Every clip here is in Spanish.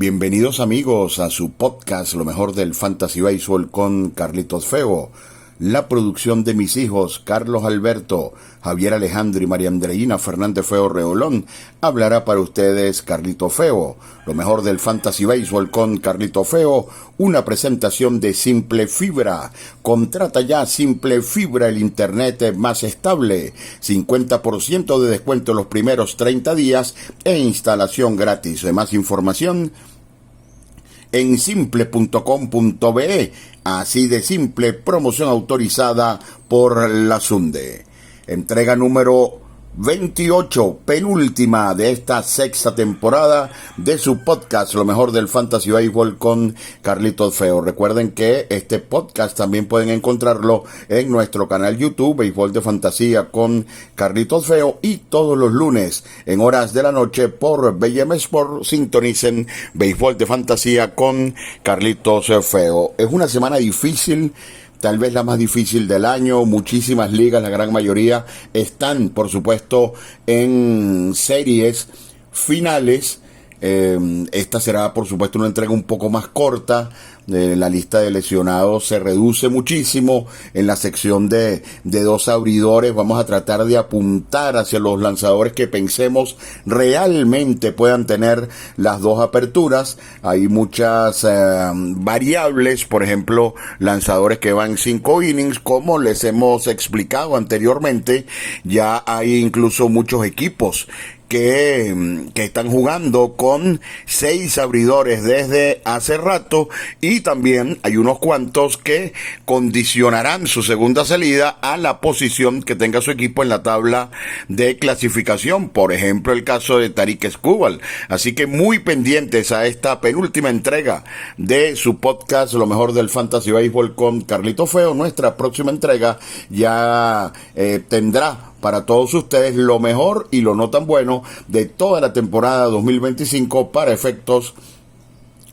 Bienvenidos amigos a su podcast Lo mejor del Fantasy Baseball con Carlitos Feo. La producción de mis hijos Carlos Alberto, Javier Alejandro y María Andreina Fernández Feo Reolón hablará para ustedes Carlito Feo. Lo mejor del Fantasy Baseball con Carlito Feo, una presentación de Simple Fibra. Contrata ya Simple Fibra, el internet más estable. 50% de descuento los primeros 30 días e instalación gratis. De más información en simple.com.be, así de simple, promoción autorizada por la Sunde. Entrega número 28, penúltima de esta sexta temporada de su podcast Lo mejor del Fantasy Baseball con Carlitos Feo. Recuerden que este podcast también pueden encontrarlo en nuestro canal YouTube Béisbol de Fantasía con Carlitos Feo, y todos los lunes en horas de la noche por BM Sport sintonicen Béisbol de Fantasía con Carlitos Feo. Es una semana difícil, tal vez la más difícil del año. Muchísimas ligas, la gran mayoría, están, por supuesto, en series finales. Esta será, por supuesto, una entrega un poco más corta. La lista de lesionados se reduce muchísimo. En la sección de dos abridores vamos a tratar de apuntar hacia los lanzadores que pensemos realmente puedan tener las dos aperturas. Hay muchas variables, por ejemplo, lanzadores que van 5 innings, como les hemos explicado anteriormente. Ya hay incluso muchos equipos que están jugando con 6 abridores desde hace rato, y también hay unos cuantos que condicionarán su segunda salida a la posición que tenga su equipo en la tabla de clasificación. Por ejemplo, el caso de Tarik Skubal. Así que muy pendientes a esta penúltima entrega de su podcast Lo mejor del Fantasy Baseball con Carlito Feo. Nuestra próxima entrega ya tendrá para todos ustedes lo mejor y lo no tan bueno de toda la temporada 2025 para efectos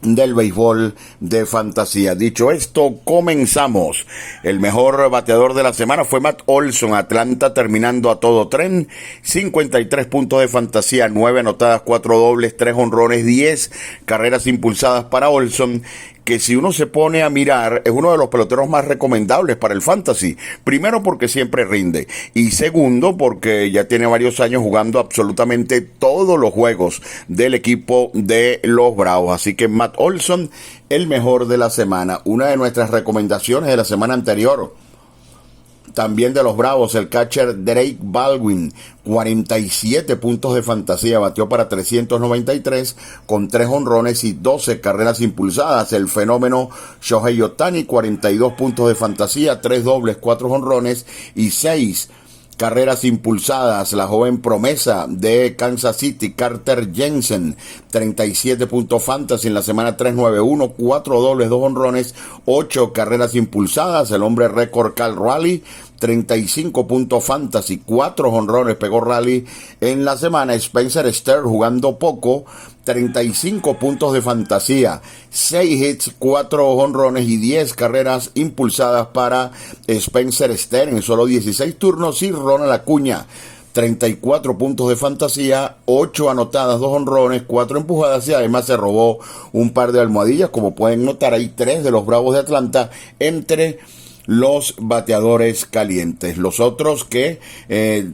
del béisbol de fantasía. Dicho esto, comenzamos. El mejor bateador de la semana fue Matt Olson, Atlanta, terminando a todo tren. 53 puntos de fantasía, 9 anotadas, 4 dobles, 3 jonrones, 10 carreras impulsadas para Olson, que si uno se pone a mirar, es uno de los peloteros más recomendables para el fantasy. Primero, porque siempre rinde, y segundo, porque ya tiene varios años jugando absolutamente todos los juegos del equipo de los Bravos. Así que Matt Olson, el mejor de la semana. Una de nuestras recomendaciones de la semana anterior, también de los Bravos, el catcher Drake Baldwin, 47 puntos de fantasía, batió para 393 con 3 jonrones y 12 carreras impulsadas. El fenómeno Shohei Ohtani, 42 puntos de fantasía, 3 dobles, 4 jonrones y 6 carreras impulsadas. La joven promesa de Kansas City, Carter Jensen, 37 puntos fantasy en la semana 391, 4 dobles, 2 jonrones, 8 carreras impulsadas. El hombre récord Cal Raleigh, 35 puntos fantasy, 4 jonrones pegó Raleigh en la semana. Spencer Steer, jugando poco, 35 puntos de fantasía, 6 hits, 4 jonrones y 10 carreras impulsadas para Spencer Steer en solo 16 turnos. Y Ronald Acuña, 34 puntos de fantasía, 8 anotadas, 2 jonrones, 4 empujadas, y además se robó un par de almohadillas. Como pueden notar, hay 3 de los Bravos de Atlanta entre los bateadores calientes. Los otros que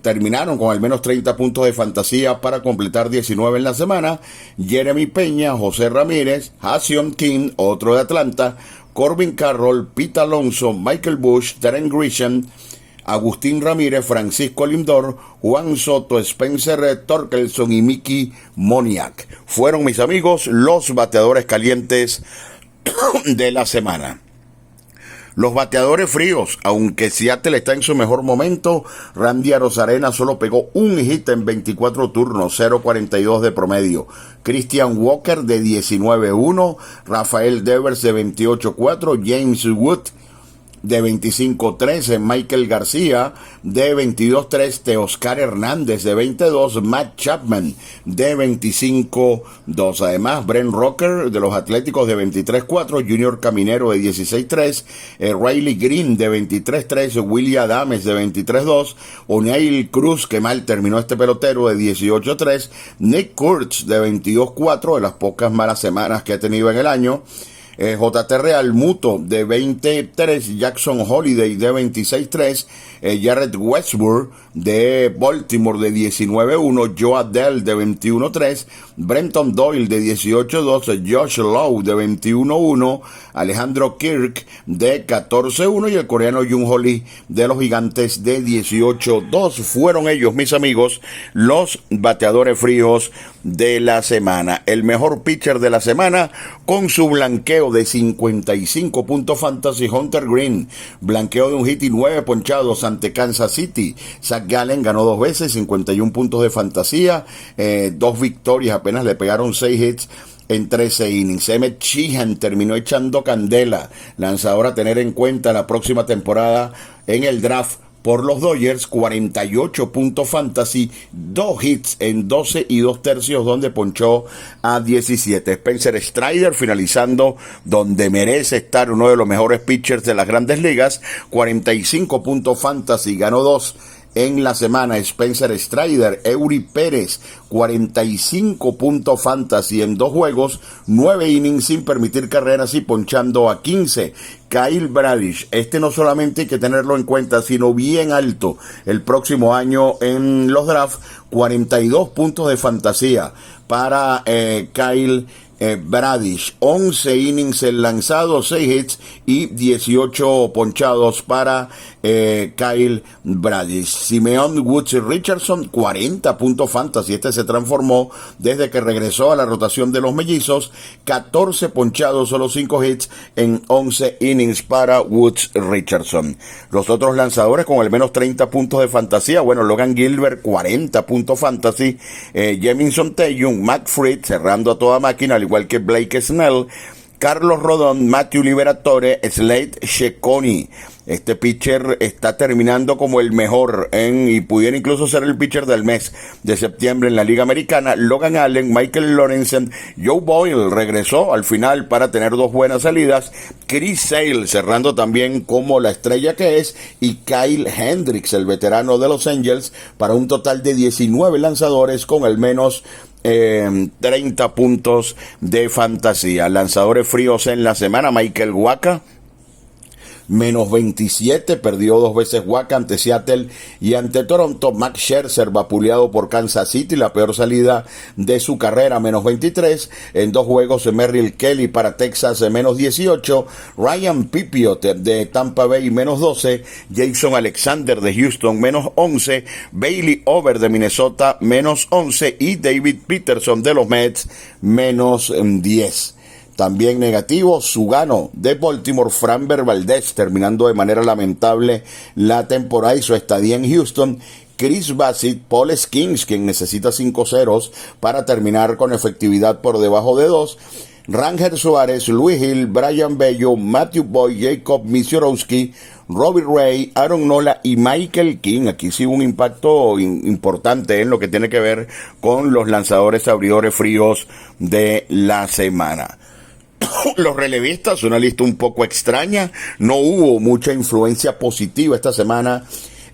terminaron con al menos 30 puntos de fantasía para completar 19 en la semana: Jeremy Peña, José Ramírez, Ha-Seong Kim, otro de Atlanta, Corbin Carroll, Pete Alonso, Michael Busch, Darren Grisham, Agustín Ramírez, Francisco Lindor, Juan Soto, Spencer Torkelson y Mickey Moniak. Fueron, mis amigos, los bateadores calientes de la semana. Los bateadores fríos, aunque Seattle está en su mejor momento, Randy Arozarena solo pegó un hit en 24 turnos, 0.42 de promedio. Christian Walker de 19.1, Rafael Devers de 28.4, James Wood de 25-3 Michael García, de 22-3 Teoscar Hernández, de 22 Matt Chapman, de 25-2. Además, Brent Rocker de los Atléticos de 23-4, Junior Caminero de 16-3, Riley Green de 23-3, William Adames de 23-2, O'Neil Cruz, que mal terminó este pelotero, de 18-3, Nick Kurtz de 22-4, de las pocas malas semanas que ha tenido en el año, J.T. Real Muto de 23, Jackson Holiday de 26-3, Jared Westbrook de Baltimore de 19-1, Joe Adell de 21-3, Brenton Doyle de 18-2, Josh Lowe de 21-1, Alejandro Kirk de 14-1 y el coreano Jung Ho Lee de los Gigantes de 18-2. Fueron ellos, mis amigos, los bateadores fríos de la semana. El mejor pitcher de la semana con su blanqueo de 55 puntos fantasy, Hunter Green, blanqueo de un hit y 9 ponchados ante Kansas City. Zach Gallen ganó 2 veces, 51 puntos de fantasía, 2 victorias, apenas le pegaron 6 hits en 13 innings. Emmett Sheehan terminó echando candela, lanzador a tener en cuenta la próxima temporada en el draft por los Dodgers, 48 puntos fantasy, 2 hits en 12 y 2 tercios, donde ponchó a 17. Spencer Strider finalizando donde merece estar, uno de los mejores pitchers de las grandes ligas, 45 puntos fantasy, ganó 2 en la semana. Spencer Strider. Eury Pérez, 45 puntos fantasy en 2 juegos, 9 innings sin permitir carreras y ponchando a 15. Kyle Bradish, no solamente hay que tenerlo en cuenta, sino bien alto el próximo año en los drafts, 42 puntos de fantasía para Kyle Bradish, 11 innings en lanzado, 6 hits y 18 ponchados para Kyle Bradish. Simeon Woods Richardson, 40 puntos fantasy. Se transformó desde que regresó a la rotación de los mellizos, 14 ponchados, solo 5 hits en 11 innings para Woods Richardson. Los otros lanzadores con al menos 30 puntos de fantasía, bueno, Logan Gilbert, 40 puntos fantasy, Jamison Taillon, Matt Fried, cerrando a toda máquina, al igual que Blake Snell, Carlos Rodón, Matthew Liberatore, Slade Cecconi. Este pitcher está terminando como el mejor y pudiera incluso ser el pitcher del mes de septiembre en la Liga Americana. Logan Allen, Michael Lorenzen, Joe Boyle regresó al final para tener 2 buenas salidas. Chris Sale cerrando también como la estrella que es, y Kyle Hendricks, el veterano de Los Angels, para un total de 19 lanzadores con al menos 30 puntos de fantasía. Lanzadores fríos en la semana: Michael Wacha, menos 27, perdió 2 veces Wacha ante Seattle y ante Toronto. Max Scherzer, vapuleado por Kansas City, la peor salida de su carrera, menos 23. En 2 juegos, Merrill Kelly para Texas, menos 18. Ryan Pipiot de Tampa Bay, menos 12. Jason Alexander de Houston, menos 11. Bailey Over de Minnesota, menos 11. Y David Peterson de los Mets, menos 10. También negativo, Sugano de Baltimore, Framber Valdez, terminando de manera lamentable la temporada y su estadía en Houston. Chris Bassitt, Paul Skeens, quien necesita 5 ceros para terminar con efectividad por debajo de 2. Ranger Suárez, Luis Hill, Brian Bello, Matthew Boyd, Jacob Misiorowski, Robbie Ray, Aaron Nola y Michael King. Aquí sí hubo un impacto importante en lo que tiene que ver con los lanzadores abridores fríos de la semana. Los relevistas, una lista un poco extraña, no hubo mucha influencia positiva esta semana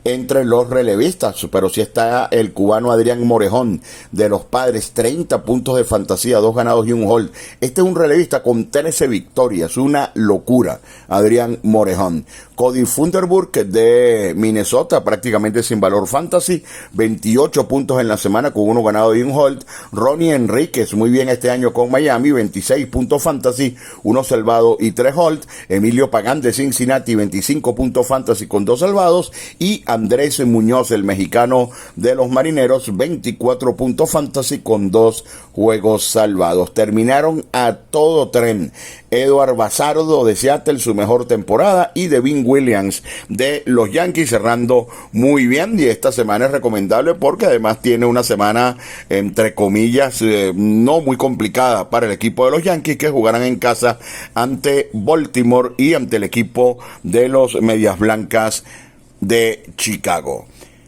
entre los relevistas, pero sí está el cubano Adrián Morejón de los Padres, 30 puntos de fantasía, 2 ganados y 1 hold. Este es un relevista con 13 victorias, una locura, Adrián Morejón. Cody Funderburk de Minnesota, prácticamente sin valor fantasy, 28 puntos en la semana con 1 ganado y 1 hold. Ronnie Enríquez, muy bien este año con Miami, 26 puntos fantasy, 1 salvado y 3 hold. Emilio Pagán de Cincinnati, 25 puntos fantasy con 2 salvados. Y Andrés Muñoz, el mexicano de los Marineros, 24 puntos fantasy con 2 juegos salvados. Terminaron a todo tren Edward Bazardo de Seattle, su mejor temporada, y Devin Williams de los Yankees cerrando muy bien. Y esta semana es recomendable porque además tiene una semana, entre comillas, no muy complicada para el equipo de los Yankees, que jugarán en casa ante Baltimore y ante el equipo de los Medias Blancas de Chicago.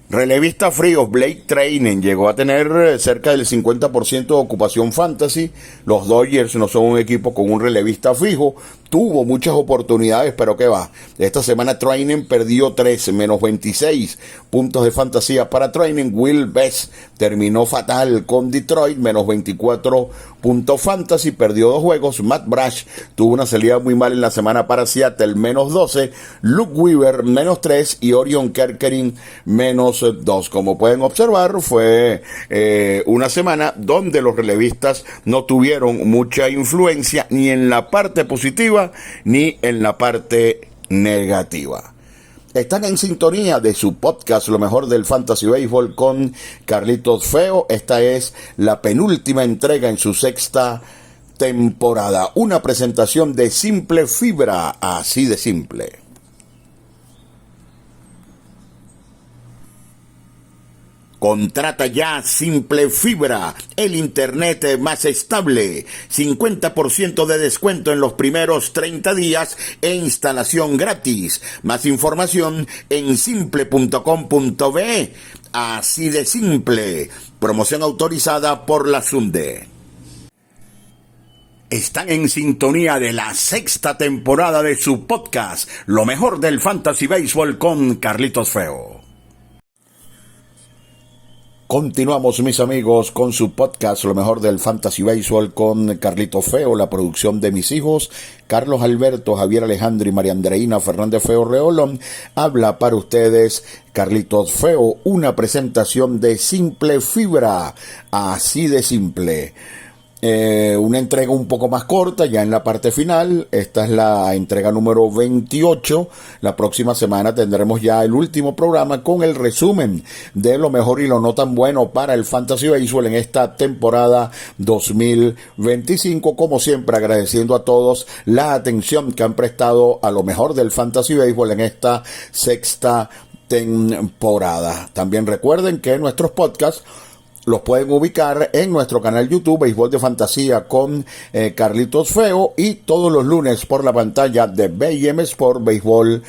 Relevista fríos, Blake Treinen llegó a tener cerca del 50% de ocupación fantasy. Los Dodgers no son un equipo con un relevista fijo. Tuvo muchas oportunidades, pero ¿qué va? Esta semana Treinen perdió 13, menos 26 puntos de fantasía para Treinen. Will Best terminó fatal con Detroit, menos 24 puntos fantasy, perdió 2 juegos. Matt Brash tuvo una salida muy mal en la semana para Seattle, menos 12. Luke Weaver, menos 3. Y Orion Kerkering, menos 2. Como pueden observar, fue una semana donde los relevistas no tuvieron mucha influencia ni en la parte positiva ni en la parte negativa. Están en sintonía de su podcast Lo Mejor del Fantasy Baseball con Carlitos Feo. Esta es la penúltima entrega en su 6ª temporada. Una presentación de Simple Fibra, así de simple. Contrata ya Simple Fibra, el internet más estable. 50% de descuento en los primeros 30 días e instalación gratis. Más información en simple.com.be. Así de simple. Promoción autorizada por la SUNDE. Están en sintonía de la 6ª temporada de su podcast, Lo Mejor del Fantasy Baseball con Carlitos Feo. Continuamos, mis amigos, con su podcast Lo Mejor del Fantasy Baseball con Carlitos Feo, la producción de mis hijos Carlos Alberto, Javier Alejandro y María Andreina Fernández Feo Reolón. Habla para ustedes Carlitos Feo, una presentación de Simple Fibra, así de simple. Una entrega un poco más corta, ya en la parte final. Esta es la entrega número 28. La próxima semana tendremos ya el último programa con el resumen de lo mejor y lo no tan bueno para el Fantasy Baseball en esta temporada 2025. Como siempre, agradeciendo a todos la atención que han prestado a lo mejor del Fantasy Baseball en esta 6ª temporada. También recuerden que nuestros podcasts los pueden ubicar en nuestro canal YouTube, Béisbol de Fantasía con Carlitos Feo, y todos los lunes por la pantalla de BM Sport, Béisbol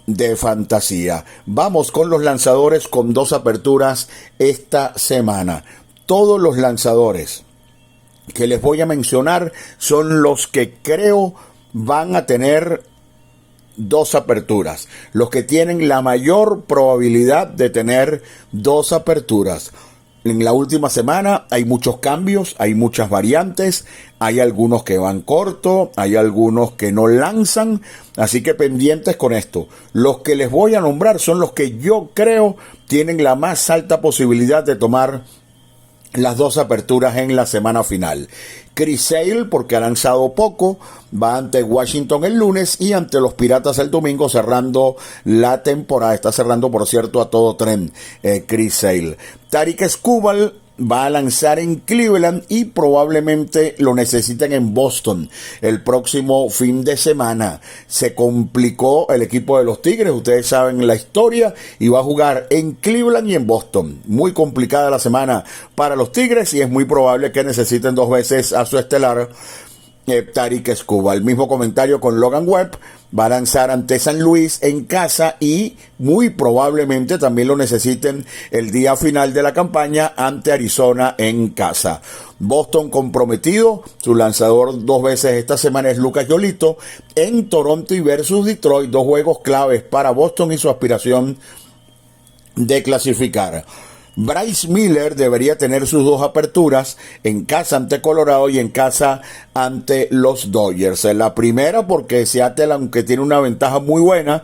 de Fantasía. Vamos con los lanzadores con 2 aperturas esta semana. Todos los lanzadores que les voy a mencionar son los que creo van a tener 2 aperturas. Los que tienen la mayor probabilidad de tener 2 aperturas. En la última semana hay muchos cambios, hay muchas variantes, hay algunos que van corto, hay algunos que no lanzan, así que pendientes con esto. Los que les voy a nombrar son los que yo creo tienen la más alta posibilidad de tomar las 2 aperturas en la semana final. Chris Sale, porque ha lanzado poco, va ante Washington el lunes y ante los Piratas el domingo, cerrando la temporada. Está cerrando, por cierto, a todo tren Chris Sale. Tarik Skubal va a lanzar en Cleveland y probablemente lo necesiten en Boston el próximo fin de semana. Se complicó el equipo de los Tigres, ustedes saben la historia, y va a jugar en Cleveland y en Boston. Muy complicada la semana para los Tigres y es muy probable que necesiten 2 veces a su estelar Tarik Skubal. El mismo comentario con Logan Webb. Va a lanzar ante San Luis en casa y muy probablemente también lo necesiten el día final de la campaña ante Arizona en casa. Boston comprometido, su lanzador 2 veces esta semana es Lucas Yolito. En Toronto y versus Detroit, 2 juegos claves para Boston y su aspiración de clasificar. Bryce Miller debería tener sus 2 aperturas en casa ante Colorado y en casa ante los Dodgers. La primera porque Seattle, aunque tiene una ventaja muy buena,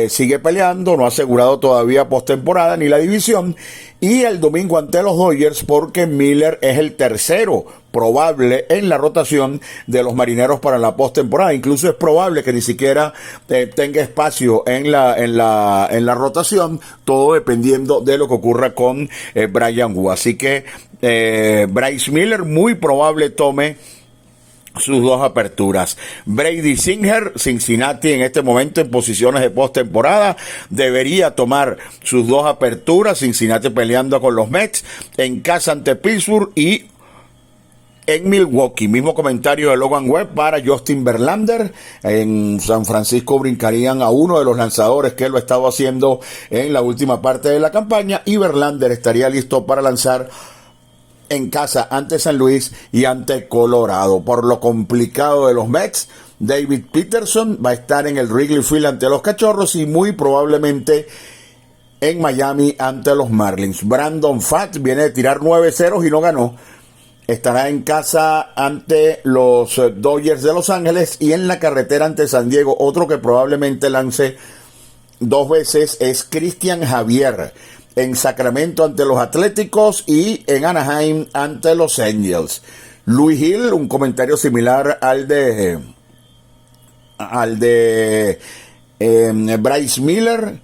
sigue peleando, no ha asegurado todavía postemporada ni la división. Y el domingo ante los Dodgers porque Miller es el tercero probable en la rotación de los Marineros para la postemporada. Incluso es probable que ni siquiera tenga espacio en la rotación, todo dependiendo de lo que ocurra con Bryan Woo. Así que Bryce Miller muy probable tome sus dos aperturas. Brady Singer, Cincinnati en este momento en posiciones de postemporada, debería tomar sus dos aperturas. Cincinnati peleando con los Mets en casa ante Pittsburgh y en Milwaukee. Mismo comentario de Logan Webb para Justin Verlander. En San Francisco brincarían a uno de los lanzadores que lo estaba haciendo en la última parte de la campaña, y Verlander estaría listo para lanzar en casa ante San Luis y ante Colorado. Por lo complicado de los Mets, David Peterson va a estar en el Wrigley Field ante los Cachorros y muy probablemente en Miami ante los Marlins. Brandon Pfaadt viene de tirar 9 ceros y no ganó. Estará en casa ante los Dodgers de Los Ángeles y en la carretera ante San Diego. Otro que probablemente lance 2 veces es Cristian Javier, en Sacramento ante los Atléticos y en Anaheim ante los Angels. Louis Hill, un comentario similar al de Bryce Miller,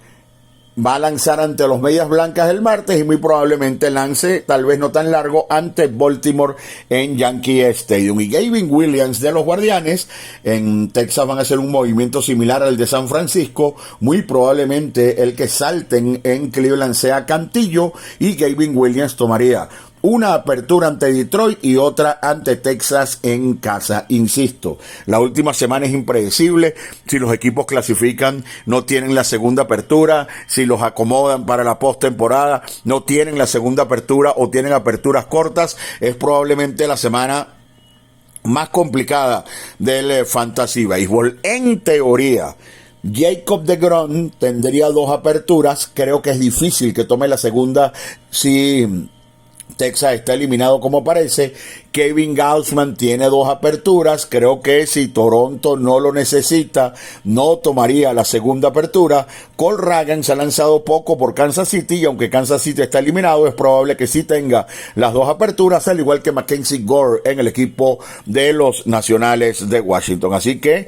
va a lanzar ante los Medias Blancas el martes y muy probablemente lance, tal vez no tan largo, ante Baltimore en Yankee Stadium. Y Gavin Williams de los Guardianes en Texas van a hacer un movimiento similar al de San Francisco. Muy probablemente el que salten en Cleveland sea Cantillo, y Gavin Williams tomaría una apertura ante Detroit y otra ante Texas en casa. Insisto, la última semana es impredecible. Si los equipos clasifican, no tienen la segunda apertura. Si los acomodan para la postemporada, no tienen la segunda apertura o tienen aperturas cortas. Es probablemente la semana más complicada del Fantasy Baseball. En teoría, Jacob deGrom tendría 2 aperturas. Creo que es difícil que tome la segunda si Texas está eliminado como parece. Kevin Gausman tiene 2 aperturas. Creo que si Toronto no lo necesita, no tomaría la segunda apertura. Cole Ragans se ha lanzado poco por Kansas City, y aunque Kansas City está eliminado, es probable que sí tenga las 2 aperturas, al igual que Mackenzie Gore en el equipo de los Nacionales de Washington. Así que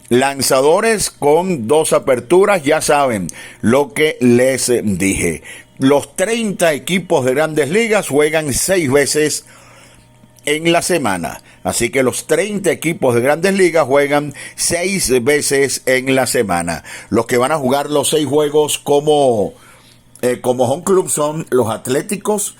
lanzadores con 2 aperturas, ya saben lo que les dije. Los 30 equipos de Grandes Ligas juegan 6 veces en la semana. Así que los 30 equipos de Grandes Ligas juegan 6 veces en la semana. Los que van a jugar los 6 juegos como home club son los Atléticos,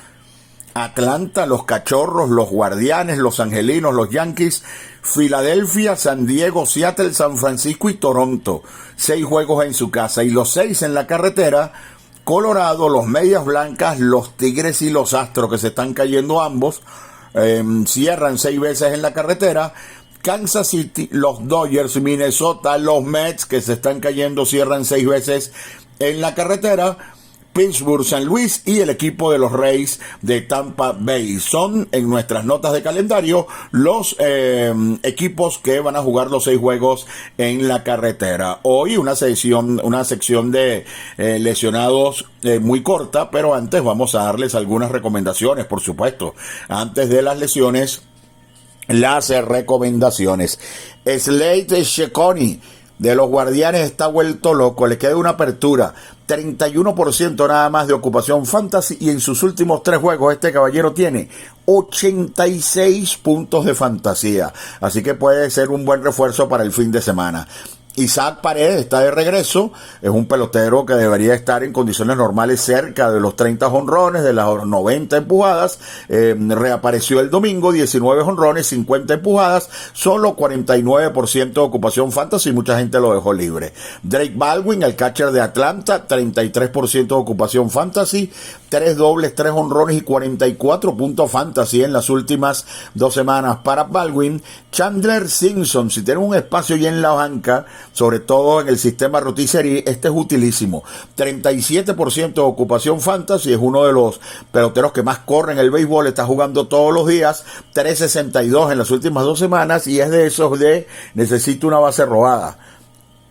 Atlanta, los Cachorros, los Guardianes, los Angelinos, los Yankees, Filadelfia, San Diego, Seattle, San Francisco y Toronto. 6 juegos en su casa, y los 6 en la carretera: Colorado, los Medias Blancas, los Tigres y los Astros, que se están cayendo ambos. Cierran 6 veces en la carretera. Kansas City, los Dodgers, Minnesota, los Mets, que se están cayendo, cierran 6 veces en la carretera. Pittsburgh, San Luis y el equipo de los Rays de Tampa Bay. Son, en nuestras notas de calendario, los equipos que van a jugar los 6 juegos en la carretera. Hoy una sección de lesionados muy corta, pero antes vamos a darles algunas recomendaciones, por supuesto. Antes de las lesiones, las recomendaciones. Slade Cecconi de los Guardianes está vuelto loco, le queda una apertura, 31% nada más de ocupación fantasy, y en sus últimos 3 juegos este caballero tiene 86 puntos de fantasía, así que puede ser un buen refuerzo para el fin de semana. Isaac Paredes está de regreso, es un pelotero que debería estar en condiciones normales cerca de los 30 jonrones, de las 90 empujadas, reapareció el domingo, 19 jonrones, 50 empujadas, solo 49% de ocupación fantasy, mucha gente lo dejó libre. Drake Baldwin, el catcher de Atlanta, 33% de ocupación fantasy, 3 dobles, 3 jonrones y 44 puntos fantasy en las últimas 2 semanas para Baldwin. Chandler Simpson, si tiene un espacio ya en la banca, sobre todo en el sistema rotisserie, este es utilísimo. 37% de ocupación fantasy, es uno de los peloteros que más corre en el béisbol, está jugando todos los días, 3.62 en las últimas 2 semanas, y es de esos de necesito una base robada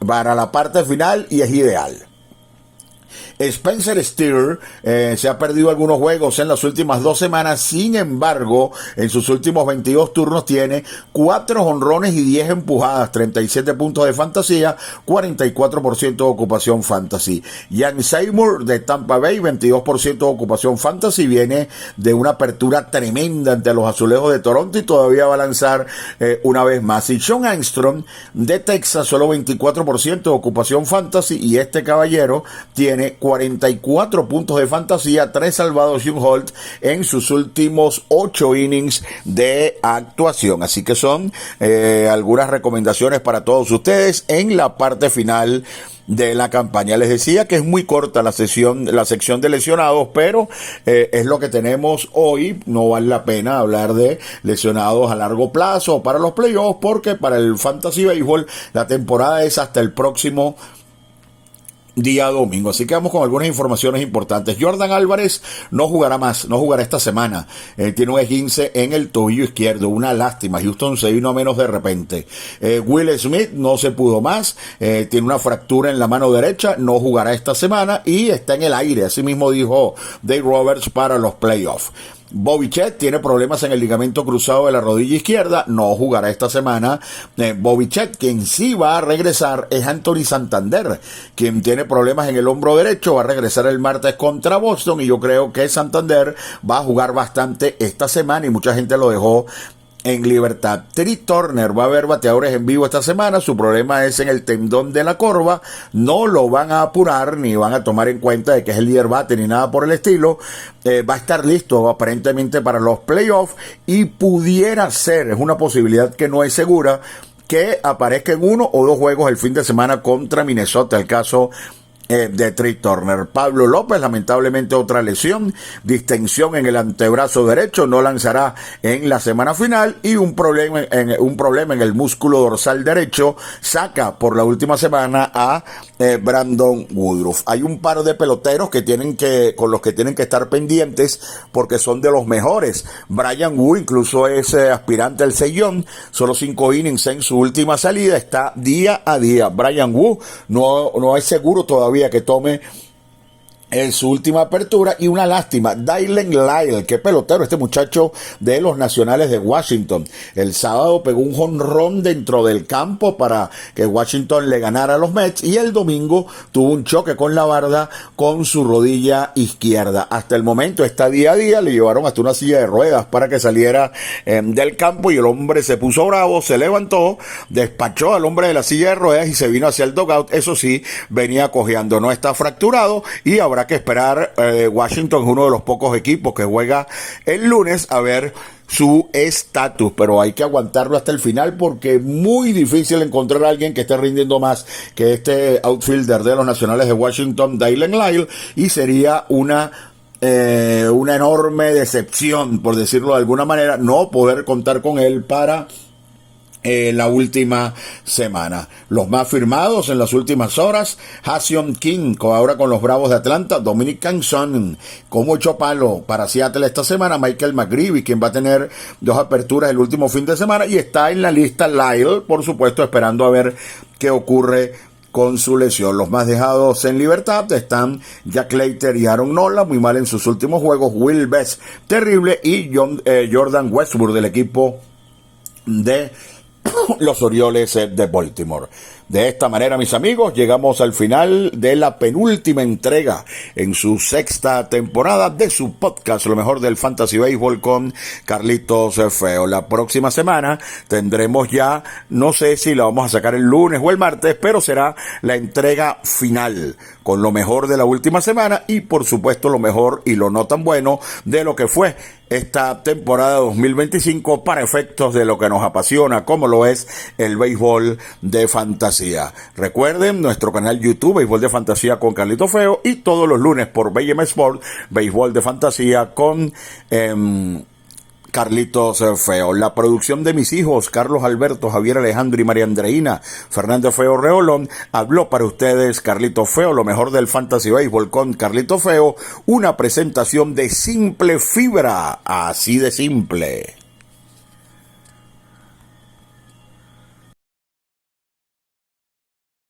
para la parte final, y es ideal. Spencer Steer se ha perdido algunos juegos en las últimas 2 semanas, sin embargo, en sus últimos 22 turnos tiene 4 jonrones y 10 empujadas, 37 puntos de fantasía, 44% de ocupación fantasy. Ian Seymour de Tampa Bay, 22% de ocupación fantasy, viene de una apertura tremenda ante los Azulejos de Toronto y todavía va a lanzar una vez más. Y Sean Armstrong de Texas, solo 24% de ocupación fantasy, y este caballero tiene 44 puntos de fantasía, 3 salvados y un hold en sus últimos 8 innings de actuación. Así que son algunas recomendaciones para todos ustedes en la parte final de la campaña. Les decía que es muy corta la sección de lesionados, pero es lo que tenemos hoy. No vale la pena hablar de lesionados a largo plazo para los playoffs, porque para el Fantasy Baseball la temporada es hasta el próximo día domingo. Así que vamos con algunas informaciones importantes. Jordan Álvarez no jugará esta semana. Tiene un esguince en el tobillo izquierdo, una lástima. Houston se vino a menos de repente. Will Smith no se pudo más, tiene una fractura en la mano derecha, no jugará esta semana y está en el aire. Así mismo dijo Dave Roberts para los playoffs. Bobby Chet tiene problemas en el ligamento cruzado de la rodilla izquierda, no jugará esta semana. Bobby Chet, quien sí va a regresar, es Anthony Santander, quien tiene problemas en el hombro derecho, va a regresar el martes contra Boston, y yo creo que Santander va a jugar bastante esta semana y mucha gente lo dejó en libertad. Trey Turner va a haber bateadores en vivo esta semana. Su problema es en el tendón de la corva. No lo van a apurar ni van a tomar en cuenta de que es el líder bate ni nada por el estilo. Va a estar listo aparentemente para los playoffs y pudiera ser, es una posibilidad que no es segura, que aparezca en 1 o 2 juegos el fin de semana contra Minnesota, el caso de Trey Turner. Pablo López, lamentablemente otra lesión, distensión en el antebrazo derecho, no lanzará en la semana final, y un problema en el músculo dorsal derecho saca por la última semana a Brandon Woodruff. Hay un par de peloteros con los que tienen que estar pendientes porque son de los mejores. Bryan Woo incluso es aspirante al sellón, solo 5 innings en su última salida, está día a día. Bryan Woo no es seguro todavía que tome en su última apertura, y una lástima, Dylan Lyle, qué pelotero este muchacho de los Nacionales de Washington. El sábado pegó un jonrón dentro del campo para que Washington le ganara a los Mets, y el domingo tuvo un choque con la barda con su rodilla izquierda. Hasta el momento está día a día, le llevaron hasta una silla de ruedas para que saliera del campo, y el hombre se puso bravo, se levantó, despachó al hombre de la silla de ruedas y se vino hacia el dugout. Eso sí, venía cojeando, no está fracturado, y habrá que esperar. Washington es uno de los pocos equipos que juega el lunes a ver su estatus, pero hay que aguantarlo hasta el final porque es muy difícil encontrar a alguien que esté rindiendo más que este outfielder de los Nacionales de Washington, Dylan Lyle, y sería una enorme decepción, por decirlo de alguna manera, no poder contar con él para la última semana. Los más firmados en las últimas horas: Ha-Seong Kim, ahora con los Bravos de Atlanta; Dominic Canson, como echó palo para Seattle esta semana; Michael McGreevy, quien va a tener 2 aperturas el último fin de semana, y está en la lista Lyle, por supuesto, esperando a ver qué ocurre con su lesión. Los más dejados en libertad están Jack Leiter y Aaron Nola, muy mal en sus últimos juegos; Will Best, terrible; y Jordan Westburg, del equipo de los Orioles de Baltimore. De esta manera, mis amigos, llegamos al final de la penúltima entrega en su 6ª temporada de su podcast, Lo Mejor del Fantasy Baseball, con Carlitos Feo. La próxima semana tendremos ya, no sé si la vamos a sacar el lunes o el martes, pero será la entrega final, con lo mejor de la última semana y, por supuesto, lo mejor y lo no tan bueno de lo que fue esta temporada 2025 para efectos de lo que nos apasiona, como lo es el béisbol de fantasía. Recuerden nuestro canal YouTube, Béisbol de Fantasía con Carlito Feo, y todos los lunes por BM Sport, Béisbol de Fantasía con Carlitos Feo. La producción de mis hijos, Carlos Alberto, Javier Alejandro y María Andreina Fernández Feo Reolón, habló para ustedes Carlitos Feo, lo mejor del Fantasy Baseball con Carlitos Feo, una presentación de Simple Fibra, así de simple.